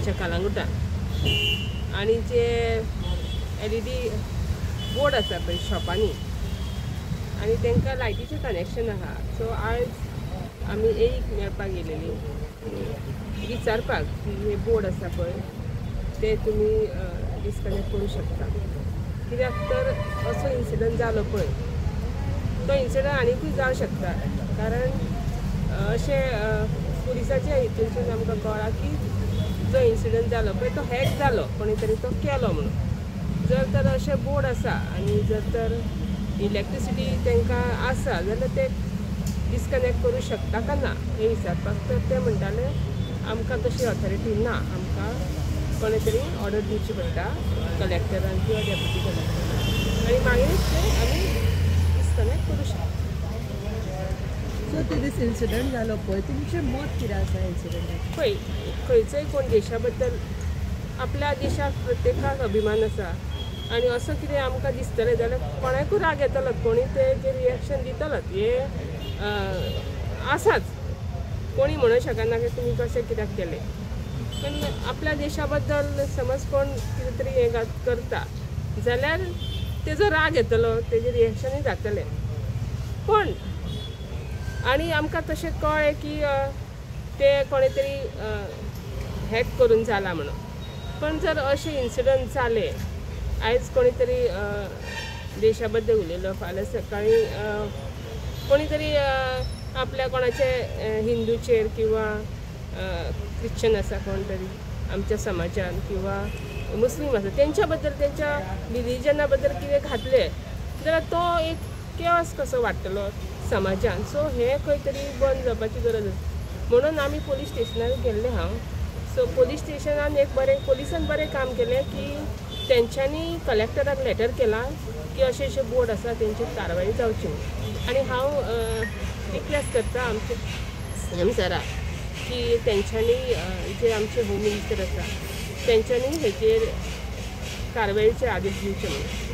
आमच्या कलंगुटान आनी जे LED बोर्ड आसा पळय शॉपांनी आनी तांकां लायटीचें कनेक्शन आहा. सो आयज आमी एक मेळपाक गेलेली विचारपाक की हे बोर्ड आसा पळय ते तुमी डिस्कनेक्ट करूं शकता. कित्याक तर असो इन्सिडंट जालो पळय तो इन्सिडंट आनीकूय जावं शकता. कारण अशें पुलिसाच्या हितूनसून आमकां कळ्ळां की जो इन्सिडंट जालो पळय तो हॅक जालो, कोणी तरी तो केलो म्हणून. जर तर अशे बोर्ड आसा आनी जर तर इलेक्ट्रिसिटी तांकां आसा जाल्यार ते डिस्कनेक्ट करूं शकता काय ना हे विचारपाक. तर ते म्हणटाले आमकां तशी ऑथॉरिटी ना, आमकां कोणे तरी ऑर्डर दिवची पडटा कलेक्टरान किंवा डेप्युटी कलेक्टरान आनी मागीरच ते आमी डिस्कनेक्ट करूं शकता. सो तो दीस इन्सिडंट जालो पळय तुमचें मत कितें आसा इन्सिडंटाचेर? पळय खंयचोय कोण देशा बद्दल आपल्या देशाक प्रत्येकाक अभिमान आसा आनी असो कितें आमकां दिसतलें जाल्यार कोणाकूय राग येतलो, कोणी तेजेर रिएक्शन दितलोच. हे आसाच, कोणी म्हणूंक शकना की तुमी कशें कित्याक केलें. पण आपल्या देशा बद्दल समज कोण कितें तरी हें करता जाल्यार तेजो राग येतलो, तेजें रिएक्शनूय जातलें. पण आनी आमकां तशें कळ्ळें की ते कोणे तरी हॅक करून जाला म्हणून. पण जर अशे इन्सिडंट जाले, आयज कोणी तरी देशा बद्दल उलयलो, फाल्यां सकाळीं कोणी तरी आपल्या कोणाचे हिंदूचेर किंवा क्रिश्चन आसा कोण तरी आमच्या समाजान किंवा मुस्लीम आसा तेंच्या बद्दल तेंच्या रिलिजना बद्दल कितें घातलें जाल्यार तो एक केओस कसो वाडटलो समाजान. सो हें खंय तरी बंद जावपाची गरज आसा. म्हणून आमी पुलीस स्टेशनार गेल्ले हांव. सो पुलीस स्टेशनान पुलिसान बरें काम केलें की तेंच्यांनी कलेक्टराक लेटर केला की अशे अशे बोर्ड आसा तेंचेर कारवाई जावची म्हणून. आनी हांव रिक्वेस्ट करता आमचे CM सराक की तेंच्यांनी जे आमचे होम मिनिस्टर आसा तेंच्यांनी हेचेर कारवायेचे आदेश दिवचे म्हणून.